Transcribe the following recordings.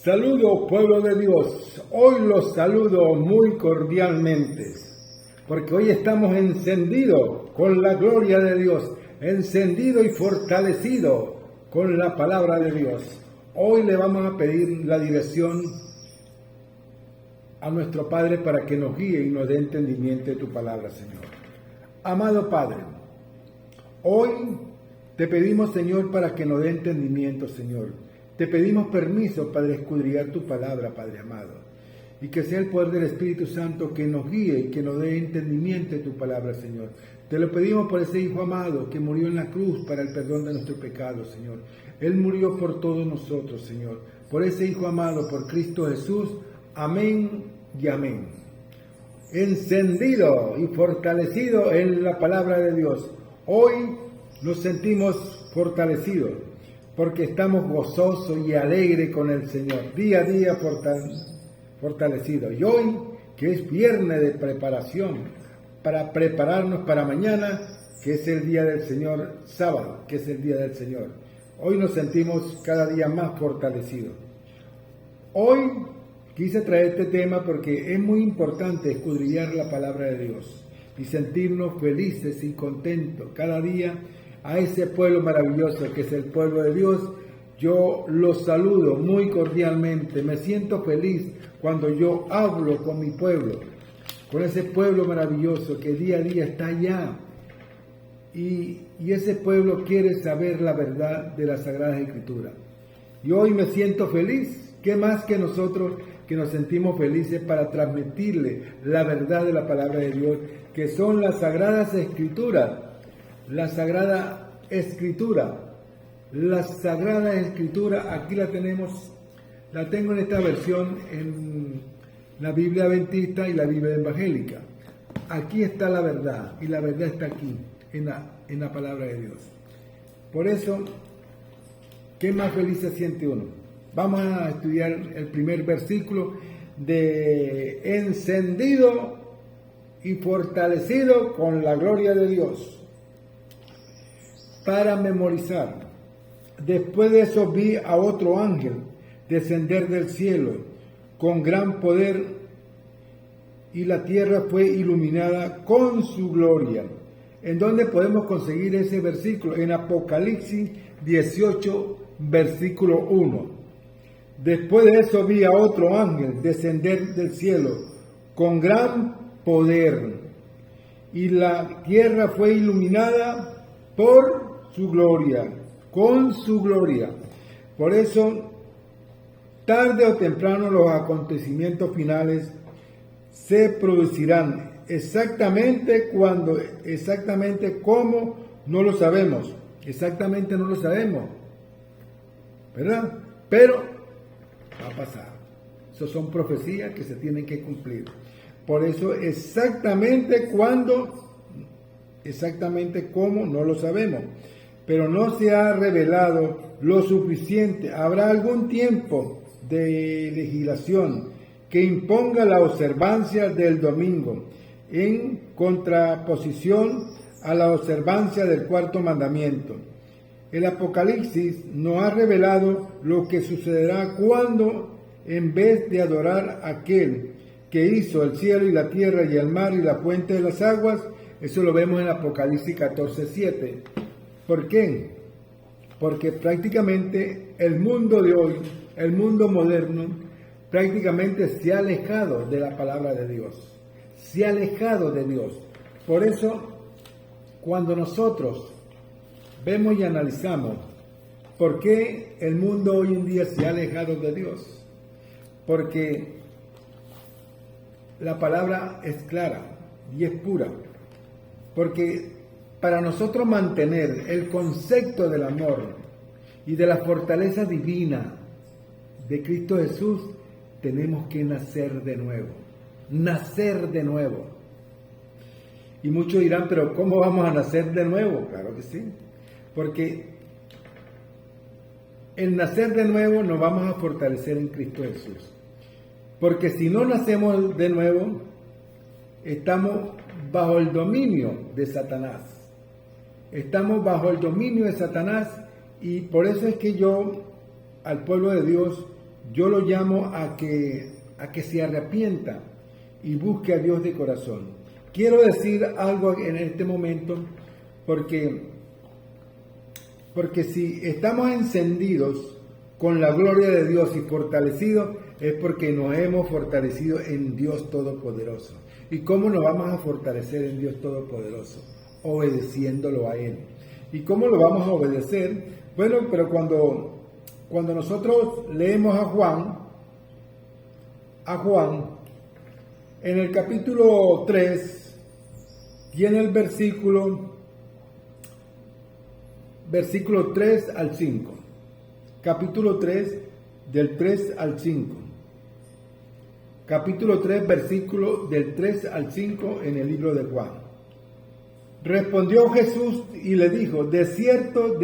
Saludo, pueblo de Dios. Hoy los saludo muy cordialmente, porque hoy estamos encendidos con la gloria de Dios, encendido y fortalecido con la palabra de Dios. Hoy le vamos a pedir la dirección a nuestro Padre para que nos guíe y nos dé entendimiento de tu palabra, Señor. Amado Padre, hoy te pedimos, Señor, para que nos dé entendimiento, Señor. Te pedimos permiso para escudriñar tu palabra, Padre amado, y que sea el poder del Espíritu Santo que nos guíe y que nos dé entendimiento de tu palabra, Señor. Te lo pedimos por ese Hijo amado que murió en la cruz para el perdón de nuestros pecados, Señor. Él murió por todos nosotros, Señor. Por ese Hijo amado, por Cristo Jesús. Amén y amén. Encendido y fortalecido en la palabra de Dios. Hoy nos sentimos fortalecidos porque estamos gozosos y alegres con el Señor. Día a día fortalecidos. Y hoy, que es viernes de preparación, para prepararnos para mañana, que es el día del Señor, sábado, que es el día del Señor. Hoy nos sentimos cada día más fortalecidos. Hoy quise traer este tema porque es muy importante escudriñar la palabra de Dios y sentirnos felices y contentos cada día a ese pueblo maravilloso que es el pueblo de Dios. Yo los saludo muy cordialmente, me siento feliz cuando yo hablo con mi pueblo, con ese pueblo maravilloso que día a día está allá. Y ese pueblo quiere saber la verdad de las Sagradas Escrituras. Y hoy me siento feliz. ¿Qué más que nosotros que nos sentimos felices para transmitirle la verdad de la palabra de Dios, que son las Sagradas Escrituras? La Sagrada Escritura. La Sagrada Escritura, aquí la tenemos, la tengo en esta versión en la Biblia Adventista y la Biblia Evangélica. Aquí está la verdad y la verdad está aquí. En la palabra de Dios. Por eso, ¿qué más feliz se siente uno? Vamos a estudiar el primer versículo de encendido y fortalecido con la gloria de Dios. Para memorizar. Después de eso vi a otro ángel descender del cielo con gran poder y la tierra fue iluminada con su gloria. ¿En dónde podemos conseguir ese versículo? En Apocalipsis 18, versículo 1. Después de eso vi a otro ángel descender del cielo con gran poder y la tierra fue iluminada por su gloria, con su gloria. Por eso, tarde o temprano los acontecimientos finales se producirán. Exactamente cuándo, exactamente cómo, no lo sabemos. Exactamente no lo sabemos. ¿Verdad? Pero va a pasar. Esas son profecías que se tienen que cumplir. Por eso exactamente cuándo, exactamente cómo, no lo sabemos. Pero no se ha revelado lo suficiente. Habrá algún tiempo de legislación que imponga la observancia del domingo, en contraposición a la observancia del cuarto mandamiento. El Apocalipsis nos ha revelado lo que sucederá cuando, en vez de adorar a aquel que hizo el cielo y la tierra y el mar y la fuente de las aguas, eso lo vemos en Apocalipsis 14:7. ¿Por qué? Porque prácticamente el mundo de hoy, el mundo moderno, prácticamente se ha alejado de la palabra de Dios. Se ha alejado de Dios. Por eso, cuando nosotros vemos y analizamos por qué el mundo hoy en día se ha alejado de Dios, porque la palabra es clara y es pura. Porque para nosotros mantener el concepto del amor y de la fortaleza divina de Cristo Jesús, tenemos que nacer de nuevo. Nacer de nuevo. Y muchos dirán, pero ¿cómo vamos a nacer de nuevo? Claro que sí, porque el nacer de nuevo nos vamos a fortalecer en Cristo Jesús. Porque si no nacemos de nuevo, estamos bajo el dominio de Satanás. Estamos bajo el dominio de Satanás y por eso es que yo al pueblo de Dios yo lo llamo a que se arrepienta y busque a Dios de corazón. Quiero decir algo en este momento porque si estamos encendidos con la gloria de Dios y fortalecidos, es porque nos hemos fortalecido en Dios Todopoderoso. ¿Y cómo nos vamos a fortalecer en Dios Todopoderoso? Obedeciéndolo a Él. ¿Y cómo lo vamos a obedecer? Bueno, pero cuando nosotros leemos a Juan, en el capítulo 3 y en el versículo 3 al 5. Capítulo 3, del 3 al 5. Capítulo 3, versículo del 3 al 5 en el libro de Juan. Respondió Jesús y le dijo: de cierto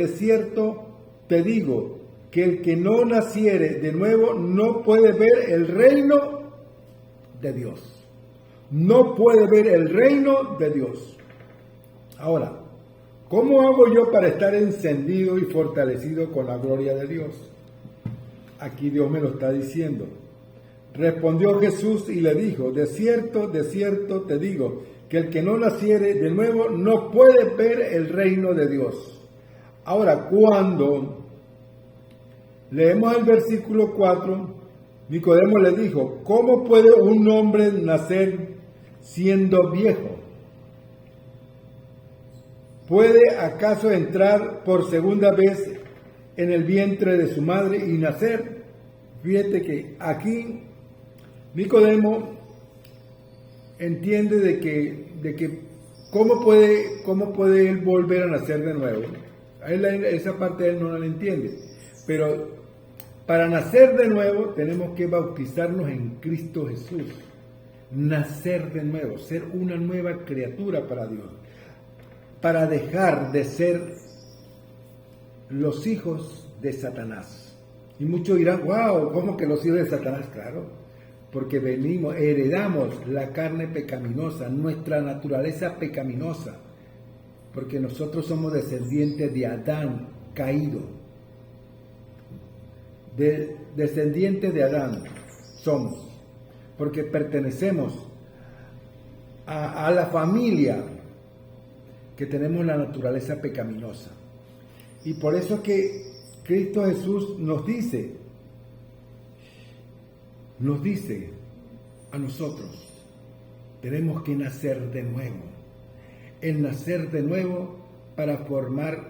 te digo, que el que no naciere de nuevo no puede ver el reino de Dios. No puede ver el reino de Dios. Ahora, ¿cómo hago yo para estar encendido y fortalecido con la gloria de Dios? Aquí Dios me lo está diciendo. Respondió Jesús y le dijo: de cierto te digo, que el que no naciere de nuevo no puede ver el reino de Dios. Ahora, cuando leemos el versículo 4, Nicodemo le dijo: ¿cómo puede un hombre nacer siendo viejo? ¿Puede acaso entrar por segunda vez en el vientre de su madre y nacer? Fíjate que aquí Nicodemo entiende de que cómo puede él volver a nacer de nuevo. Esa parte él no la entiende. Pero para nacer de nuevo tenemos que bautizarnos en Cristo Jesús. Nacer de nuevo, ser una nueva criatura para Dios. Para dejar de ser los hijos de Satanás. Y muchos dirán: wow, ¿cómo que los hijos de Satanás? Claro, porque heredamos la carne pecaminosa, nuestra naturaleza pecaminosa, porque nosotros somos descendientes de Adán caído. Descendientes de Adán somos, porque pertenecemos a la familia que tenemos la naturaleza pecaminosa. Y por eso que Cristo Jesús nos dice a nosotros, tenemos que nacer de nuevo. El nacer de nuevo para formar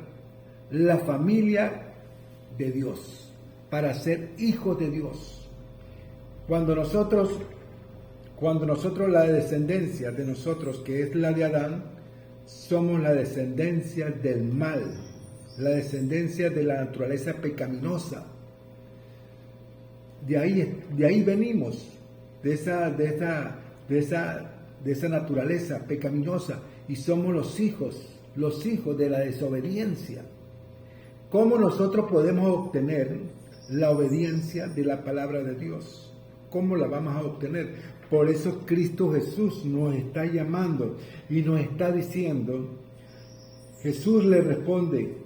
la familia de Dios, para ser hijos de Dios. Cuando nosotros la descendencia de nosotros, que es la de Adán, somos la descendencia del mal, la descendencia de la naturaleza pecaminosa. De ahí venimos, de esa naturaleza pecaminosa, y somos los hijos de la desobediencia. ¿Cómo nosotros podemos obtener la obediencia de la palabra de Dios? ¿Cómo la vamos a obtener? Por eso Cristo Jesús nos está llamando y nos está diciendo. Jesús le responde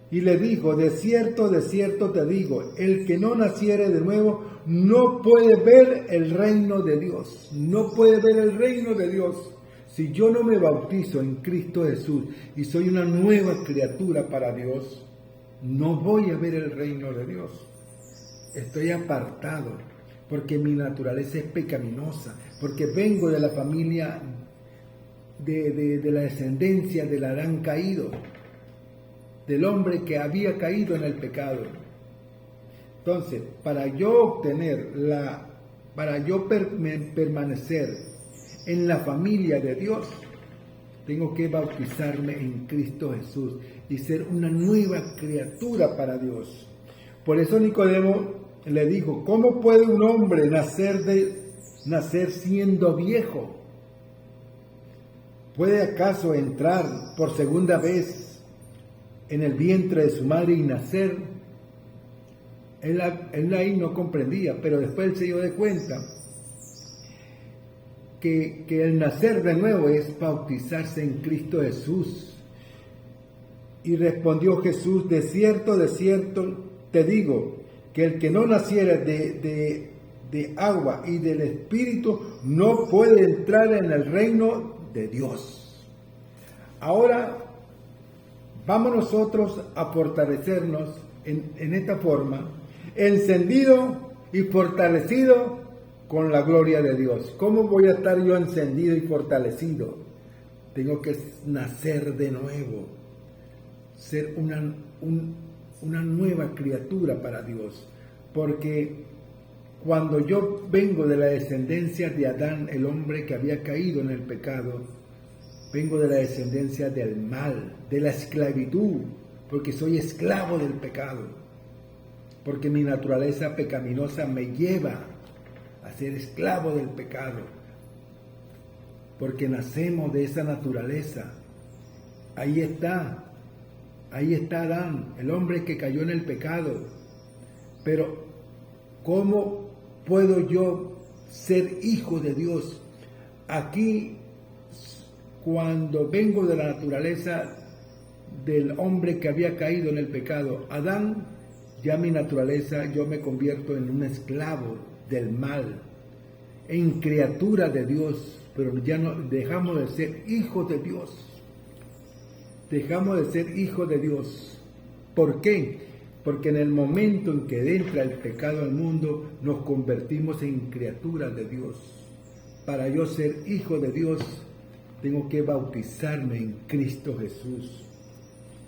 y le dijo: de cierto te digo, el que no naciere de nuevo no puede ver el reino de Dios. No puede ver el reino de Dios. Si yo no me bautizo en Cristo Jesús y soy una nueva criatura para Dios, no voy a ver el reino de Dios. Estoy apartado, porque mi naturaleza es pecaminosa, porque vengo de la familia de la descendencia del Adán caído, del hombre que había caído en el pecado. Entonces, para yo permanecer en la familia de Dios, tengo que bautizarme en Cristo Jesús y ser una nueva criatura para Dios. Por eso Nicodemo le dijo: ¿cómo puede un hombre nacer siendo viejo? ¿Puede acaso entrar por segunda vez en el vientre de su madre y nacer? Él ahí no comprendía, pero después él se dio de cuenta que el nacer de nuevo es bautizarse en Cristo Jesús. Y respondió Jesús: de cierto te digo, que el que no naciera de agua y del Espíritu no puede entrar en el reino de Dios. Ahora vamos nosotros a fortalecernos en esta forma, encendido y fortalecido con la gloria de Dios. ¿Cómo voy a estar yo encendido y fortalecido? Tengo que nacer de nuevo, ser una nueva criatura para Dios, porque cuando yo vengo de la descendencia de Adán, el hombre que había caído en el pecado, vengo de la descendencia del mal, de la esclavitud, porque soy esclavo del pecado, porque mi naturaleza pecaminosa me lleva a ser esclavo del pecado, porque nacemos de esa naturaleza. Ahí está Adán, el hombre que cayó en el pecado. Pero ¿cómo puedo yo ser hijo de Dios? Aquí, cuando vengo de la naturaleza del hombre que había caído en el pecado, Adán, ya mi naturaleza, yo me convierto en un esclavo del mal, en criatura de Dios, pero ya no dejamos de ser hijos de Dios. Dejamos de ser hijos de Dios. ¿Por qué? Porque en el momento en que entra el pecado al mundo, nos convertimos en criaturas de Dios. Para yo ser hijo de Dios, tengo que bautizarme en Cristo Jesús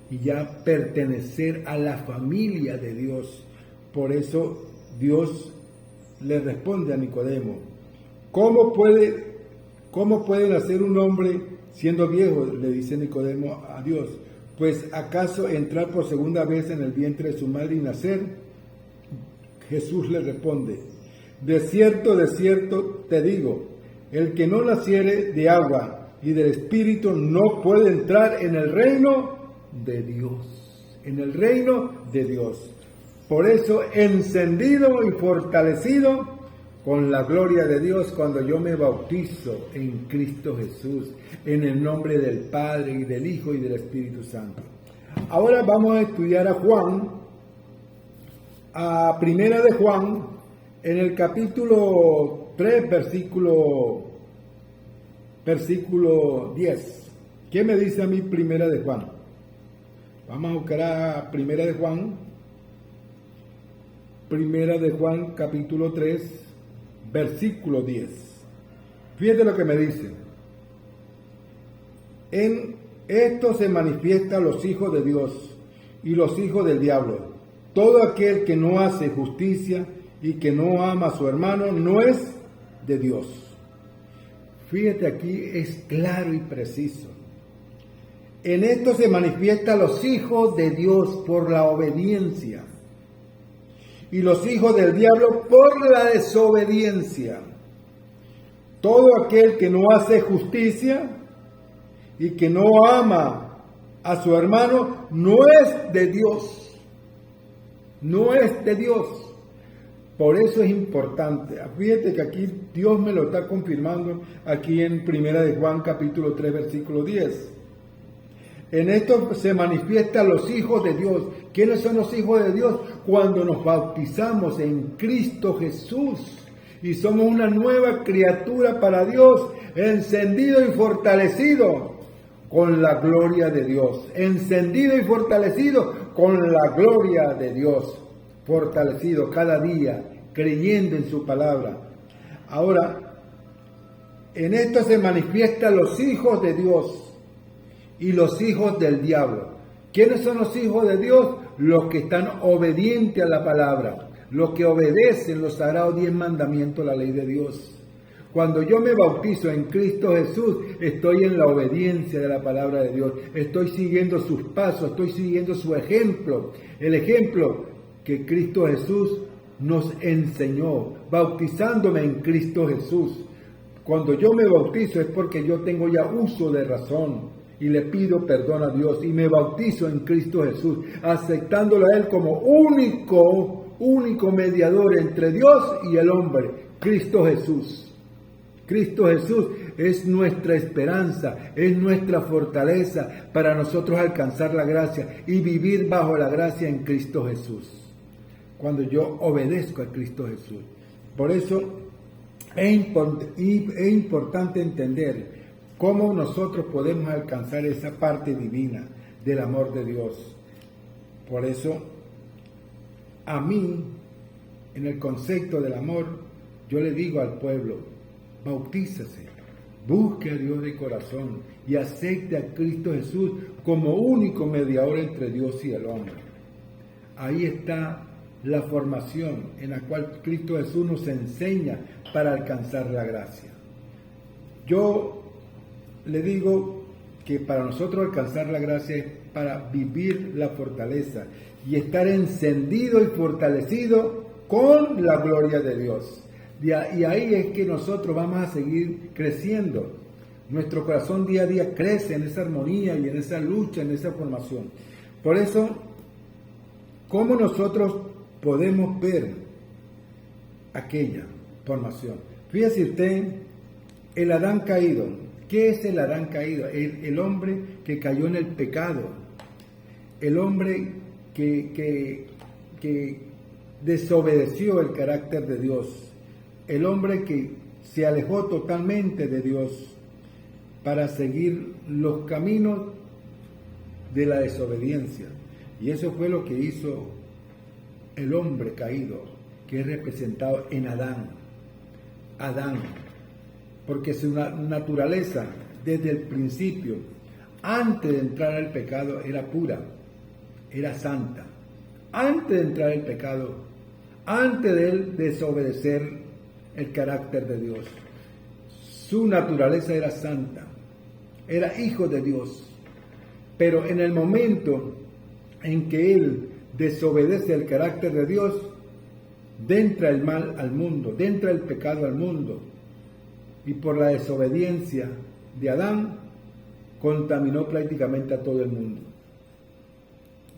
y ya pertenecer a la familia de Dios. Por eso Dios le responde a Nicodemo: ¿Cómo puede nacer un hombre siendo viejo? Le dice Nicodemo a Dios. Pues ¿acaso entrar por segunda vez en el vientre de su madre y nacer? Jesús le responde: de cierto te digo, el que no naciere de agua y del Espíritu no puede entrar en el reino de Dios. En el reino de Dios. Por eso, encendido y fortalecido con la gloria de Dios, cuando yo me bautizo en Cristo Jesús, en el nombre del Padre y del Hijo y del Espíritu Santo. Ahora vamos a estudiar a Juan, a Primera de Juan, en el capítulo 3, versículo 10. ¿Qué me dice a mí Primera de Juan? Vamos a buscar a Primera de Juan, capítulo 3, versículo 10. Fíjate lo que me dice. En esto se manifiestan los hijos de Dios y los hijos del diablo. Todo aquel que no hace justicia y que no ama a su hermano no es de Dios. Fíjate, aquí es claro y preciso. En esto se manifiestan los hijos de Dios por la obediencia y los hijos del diablo por la desobediencia. Todo aquel que no hace justicia y que no ama a su hermano no es de Dios. No es de Dios. Por eso es importante. Fíjate que aquí Dios me lo está confirmando aquí en Primera de Juan capítulo 3 versículo 10. En esto se manifiestan los hijos de Dios. ¿Quiénes son los hijos de Dios? Cuando nos bautizamos en Cristo Jesús y somos una nueva criatura para Dios, encendido y fortalecido con la gloria de Dios. Encendido y fortalecido con la gloria de Dios. Fortalecido cada día, creyendo en su palabra. Ahora, en esto se manifiestan los hijos de Dios y los hijos del diablo. ¿Quiénes son los hijos de Dios? Los que están obedientes a la palabra, los que obedecen los sagrados 10 mandamientos, la ley de Dios. Cuando yo me bautizo en Cristo Jesús, estoy en la obediencia de la palabra de Dios. Estoy siguiendo sus pasos, estoy siguiendo su ejemplo. El ejemplo que Cristo Jesús nos enseñó, bautizándome en Cristo Jesús. Cuando yo me bautizo es porque yo tengo ya uso de razón y le pido perdón a Dios y me bautizo en Cristo Jesús, aceptándolo a Él como único mediador entre Dios y el hombre, Cristo Jesús. Cristo Jesús es nuestra esperanza, es nuestra fortaleza para nosotros alcanzar la gracia y vivir bajo la gracia en Cristo Jesús. cuando yo obedezco a Cristo Jesús. Por eso es importante entender cómo nosotros podemos alcanzar esa parte divina del amor de Dios. Por eso, a mí, en el concepto del amor, yo le digo al pueblo, bautízase, busque a Dios de corazón y acepte a Cristo Jesús como único mediador entre Dios y el hombre. Ahí está la formación en la cual Cristo Jesús nos enseña para alcanzar la gracia. Yo le digo que para nosotros alcanzar la gracia es para vivir la fortaleza y estar encendido y fortalecido con la gloria de Dios. Y ahí es que nosotros vamos a seguir creciendo. Nuestro corazón día a día crece en esa armonía y en esa lucha, en esa formación. Por eso, ¿cómo nosotros podemos ver aquella formación? Fíjese usted, el Adán caído. ¿Qué es el Adán caído? El hombre que cayó en el pecado. El hombre que desobedeció el carácter de Dios. El hombre que se alejó totalmente de Dios para seguir los caminos de la desobediencia. Y eso fue lo que hizo el hombre caído, que es representado en Adán. Adán. Porque su naturaleza, desde el principio, antes de entrar al pecado, era pura, era santa. Antes de entrar al pecado, antes de él desobedecer el carácter de Dios, su naturaleza era santa, era hijo de Dios. Pero en el momento en que él desobedece el carácter de Dios, entra el mal al mundo, entra el pecado al mundo. Y por la desobediencia de Adán, contaminó prácticamente a todo el mundo.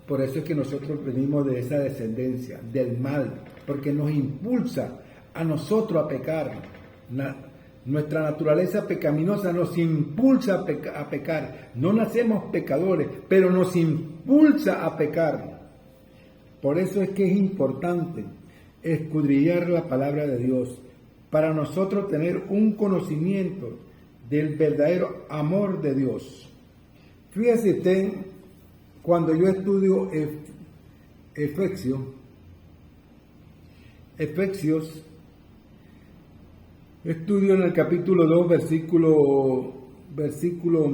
Por eso es que nosotros venimos de esa descendencia, del mal, porque nos impulsa a nosotros a pecar. Nuestra naturaleza pecaminosa nos impulsa a pecar. No nacemos pecadores, pero nos impulsa a pecar. Por eso es que es importante escudriñar la palabra de Dios, para nosotros tener un conocimiento del verdadero amor de Dios. Fíjese usted, cuando yo estudio Efesios, estudio en el capítulo 2, versículo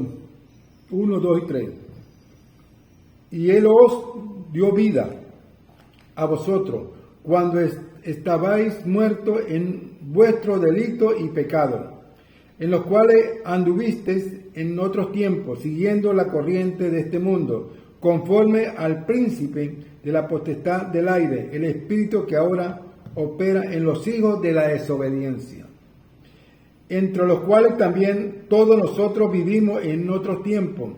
1, 2 y 3. Y Él os dio vida a vosotros cuando estabais muertos en vuestro delito y pecado, en los cuales anduvisteis en otros tiempos, siguiendo la corriente de este mundo, conforme al príncipe de la potestad del aire, el espíritu que ahora opera en los hijos de la desobediencia, entre los cuales también todos nosotros vivimos en otros tiempos,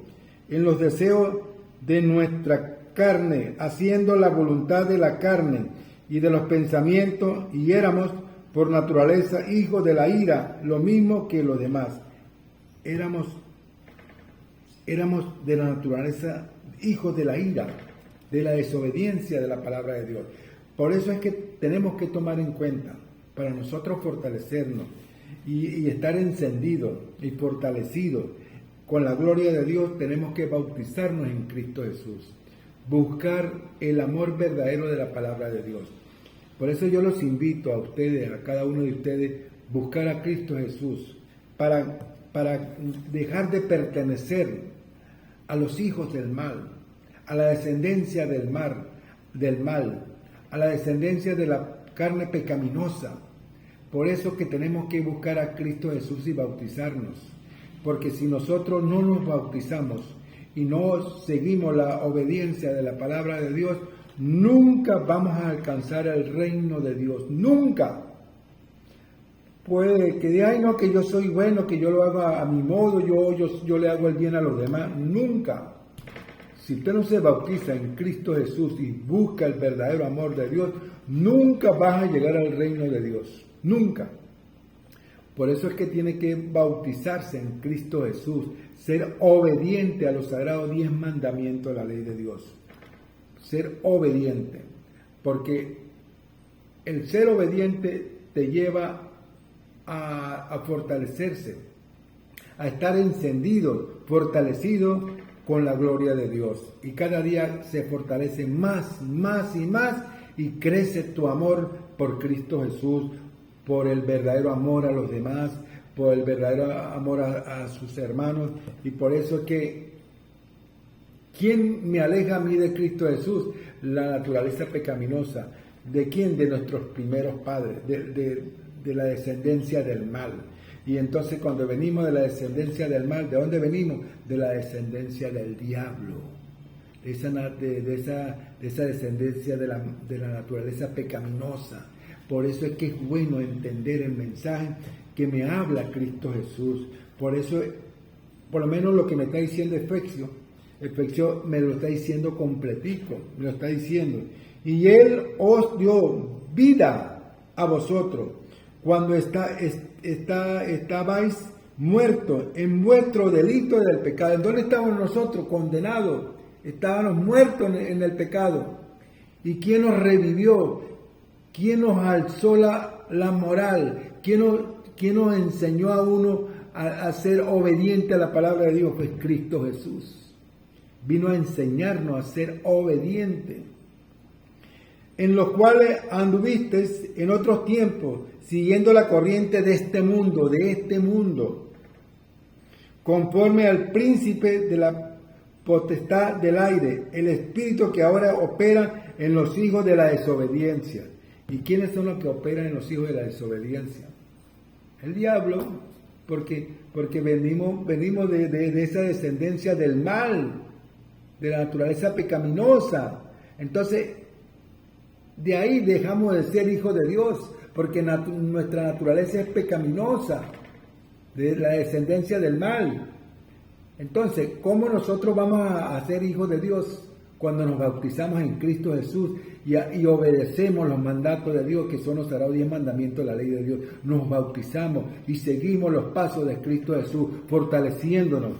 en los deseos de nuestra carne, haciendo la voluntad de la carne y de los pensamientos, y éramos por naturaleza hijos de la ira, lo mismo que los demás. Éramos de la naturaleza hijos de la ira, de la desobediencia de la palabra de Dios. Por eso es que tenemos que tomar en cuenta, para nosotros fortalecernos y estar encendidos y fortalecidos con la gloria de Dios, tenemos que bautizarnos en Cristo Jesús, buscar el amor verdadero de la palabra de Dios. Por eso yo los invito a ustedes, a cada uno de ustedes, buscar a Cristo Jesús para dejar de pertenecer a los hijos del mal, a la descendencia del mal, a la descendencia de la carne pecaminosa. Por eso que tenemos que buscar a Cristo Jesús y bautizarnos, porque si nosotros no nos bautizamos y no seguimos la obediencia de la palabra de Dios, nunca vamos a alcanzar el reino de Dios, nunca. Puede que diga, ay no, que yo soy bueno, que yo lo hago a mi modo, yo le hago el bien a los demás, nunca. Si usted no se bautiza en Cristo Jesús y busca el verdadero amor de Dios, nunca vas a llegar al reino de Dios, nunca. Por eso es que tiene que bautizarse en Cristo Jesús, ser obediente a los sagrados 10 mandamientos de la ley de Dios. Ser obediente, porque el ser obediente te lleva a fortalecerse, a estar encendido, fortalecido con la gloria de Dios. Y cada día se fortalece más, más y más, y crece tu amor por Cristo Jesús, por el verdadero amor a los demás, por el verdadero amor a sus hermanos. Y por eso es que, ¿quién me aleja a mí de Cristo Jesús? La naturaleza pecaminosa. ¿De quién? De nuestros primeros padres, de la descendencia del mal. Y entonces cuando venimos de la descendencia del mal, ¿de dónde venimos? De la descendencia del diablo, de esa descendencia de la naturaleza pecaminosa. Por eso es que es bueno entender el mensaje que me habla Cristo Jesús. Por eso, por lo menos lo que me está diciendo Efesio me lo está diciendo completico, me lo está diciendo. Y Él os dio vida a vosotros cuando estabais muertos en vuestro delito del pecado. ¿En dónde estábamos nosotros? Condenados. Estábamos muertos en el pecado. ¿Y quién nos revivió? ¿Quién nos alzó la moral? ¿Quién nos enseñó a uno a ser obediente a la palabra de Dios? Pues Cristo Jesús. Vino a enseñarnos a ser obedientes. En los cuales anduvisteis en otros tiempos, siguiendo la corriente de este mundo, conforme al príncipe de la potestad del aire, el espíritu que ahora opera en los hijos de la desobediencia. ¿Y quiénes son los que operan en los hijos de la desobediencia? El diablo, porque venimos de esa descendencia del mal, de la naturaleza pecaminosa. Entonces, de ahí dejamos de ser hijos de Dios, porque nuestra naturaleza es pecaminosa, de la descendencia del mal. Entonces, ¿cómo nosotros vamos a ser hijos de Dios? Cuando nos bautizamos en Cristo Jesús y obedecemos los mandatos de Dios, que son los sagrados 10 mandamientos de la ley de Dios. Nos bautizamos y seguimos los pasos de Cristo Jesús, fortaleciéndonos,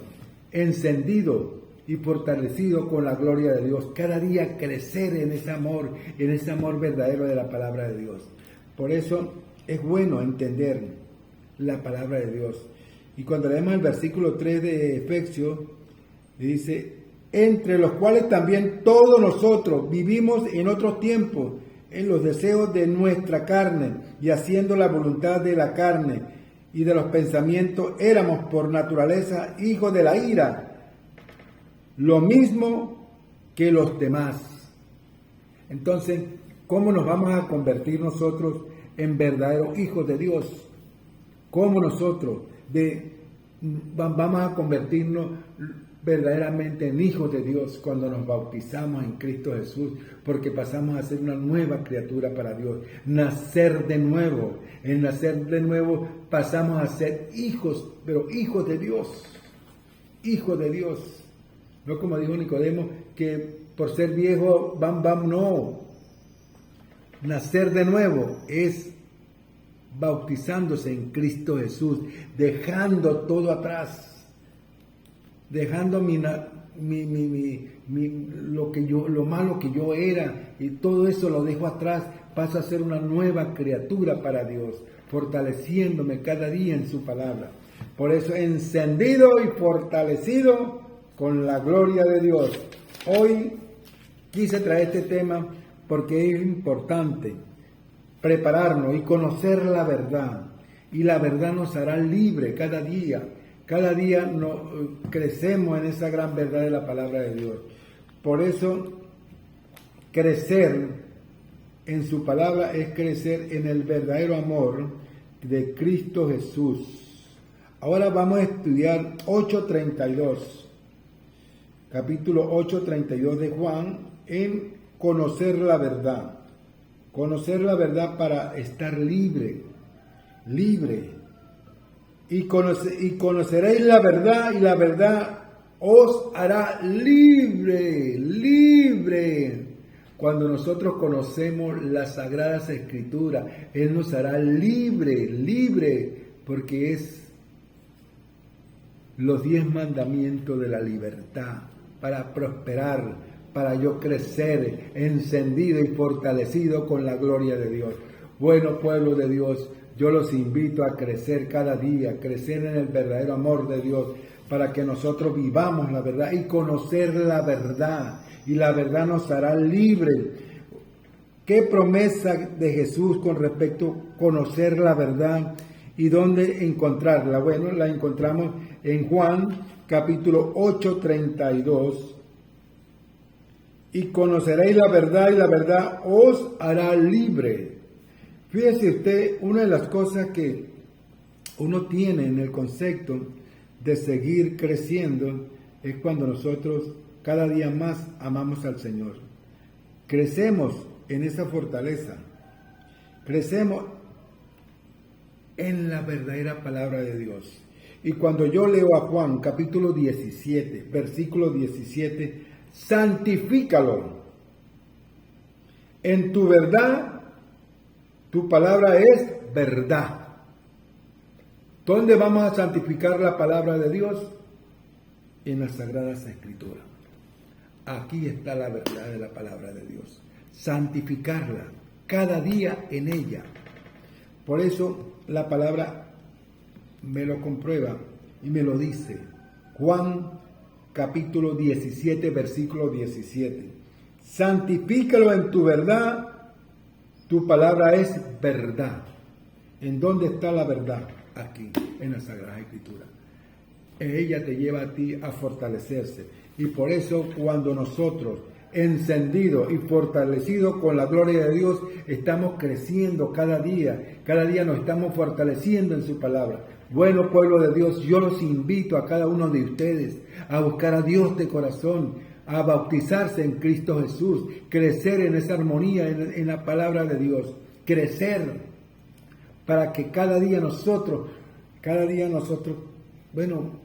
encendidos y fortalecido con la gloria de Dios. Cada día crecer en ese amor verdadero de la palabra de Dios. Por eso es bueno entender la palabra de Dios. Y cuando leemos el versículo 3 de Efesios, dice: entre los cuales también todos nosotros vivimos en otros tiempos, en los deseos de nuestra carne, y haciendo la voluntad de la carne y de los pensamientos, éramos por naturaleza hijos de la ira, lo mismo que los demás. Entonces, ¿cómo nos vamos a convertir nosotros en verdaderos hijos de Dios? ¿Cómo nosotros vamos a convertirnos verdaderamente en hijos de Dios? Cuando nos bautizamos en Cristo Jesús, porque pasamos a ser una nueva criatura para Dios, nacer de nuevo. En nacer de nuevo pasamos a ser hijos, pero hijos de Dios, hijos de Dios. No como dijo Nicodemo, que por ser viejo, no. Nacer de nuevo es bautizándose en Cristo Jesús, dejando todo atrás, dejando lo malo que yo era, y todo eso lo dejo atrás. Paso a ser una nueva criatura para Dios, fortaleciéndome cada día en su palabra. Por eso, encendido y fortalecido con la gloria de Dios. Hoy quise traer este tema porque es importante prepararnos y conocer la verdad. Y la verdad nos hará libre cada día. Cada día crecemos en esa gran verdad de la palabra de Dios. Por eso, crecer en su palabra es crecer en el verdadero amor de Cristo Jesús. Ahora vamos a estudiar 8:32. Capítulo 8:32 de Juan, en conocer la verdad. Conocer la verdad para estar libre. Y conoceréis la verdad, y la verdad os hará libre. Cuando nosotros conocemos las Sagradas Escrituras, Él nos hará libre, porque es los 10 mandamientos de la libertad, para prosperar, para yo crecer encendido y fortalecido con la gloria de Dios. Bueno, pueblo de Dios, yo los invito a crecer cada día, crecer en el verdadero amor de Dios, para que nosotros vivamos la verdad y conocer la verdad. Y la verdad nos hará libres. ¿Qué promesa de Jesús con respecto a conocer la verdad y dónde encontrarla? Bueno, la encontramos en Juan capítulo 8, 32. Y conoceréis la verdad y la verdad os hará libre. Fíjese usted, una de las cosas que uno tiene en el concepto de seguir creciendo es cuando nosotros cada día más amamos al Señor. Crecemos en esa fortaleza. Crecemos en la verdadera palabra de Dios. Y cuando yo leo a Juan capítulo 17, versículo 17, santifícalo. En tu verdad, tu palabra es verdad. ¿Dónde vamos a santificar la palabra de Dios? En las Sagradas Escrituras. Aquí está la verdad de la palabra de Dios. Santificarla cada día en ella. Por eso la palabra me lo comprueba y me lo dice. Juan capítulo 17, versículo 17. Santifícalo en tu verdad, tu palabra es verdad. ¿En dónde está la verdad? Aquí, en la Sagrada Escritura. Ella te lleva a ti a fortalecerse. Y por eso cuando nosotros, encendidos y fortalecidos con la gloria de Dios, estamos creciendo cada día nos estamos fortaleciendo en su palabra. Bueno, pueblo de Dios, yo los invito a cada uno de ustedes a buscar a Dios de corazón, a bautizarse en Cristo Jesús, crecer en esa armonía en la palabra de Dios, crecer para que cada día nosotros, bueno,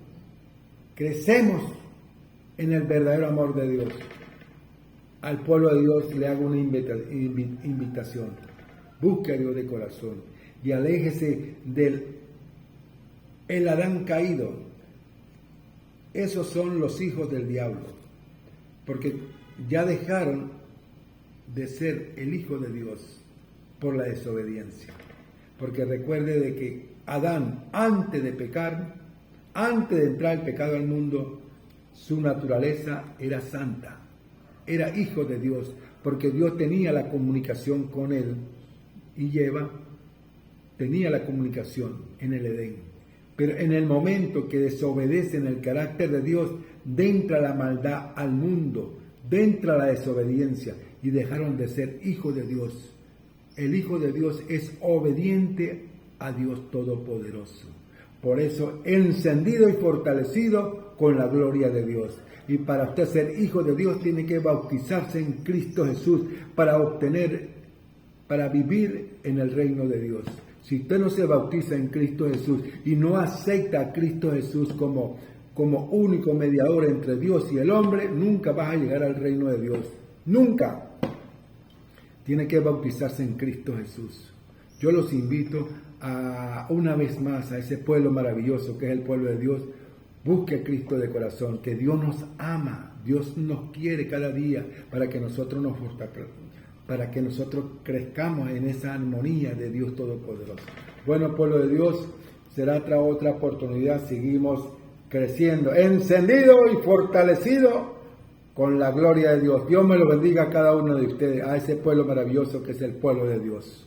crecemos en el verdadero amor de Dios. Al pueblo de Dios le hago una invitación. Busque a Dios de corazón y aléjese del Adán caído. Esos son los hijos del diablo, porque ya dejaron de ser el hijo de Dios por la desobediencia. Porque recuerde de que Adán, antes de pecar, antes de entrar el pecado al mundo, su naturaleza era santa, era hijo de Dios, porque Dios tenía la comunicación con él y Eva tenía la comunicación en el Edén. Pero en el momento que desobedecen el carácter de Dios, entra la maldad al mundo, entra la desobediencia y dejaron de ser hijos de Dios. El Hijo de Dios es obediente a Dios Todopoderoso. Por eso, encendido y fortalecido con la gloria de Dios. Y para usted ser hijo de Dios, tiene que bautizarse en Cristo Jesús para vivir en el reino de Dios. Si usted no se bautiza en Cristo Jesús y no acepta a Cristo Jesús como único mediador entre Dios y el hombre, nunca vas a llegar al reino de Dios. Nunca. Tiene que bautizarse en Cristo Jesús. Yo los invito una vez más a ese pueblo maravilloso que es el pueblo de Dios. Busque a Cristo de corazón, que Dios nos ama, Dios nos quiere cada día para que nosotros crezcamos en esa armonía de Dios Todopoderoso. Bueno, pueblo de Dios, será otra oportunidad, seguimos creciendo, encendido y fortalecido con la gloria de Dios. Dios me lo bendiga a cada uno de ustedes, a ese pueblo maravilloso que es el pueblo de Dios.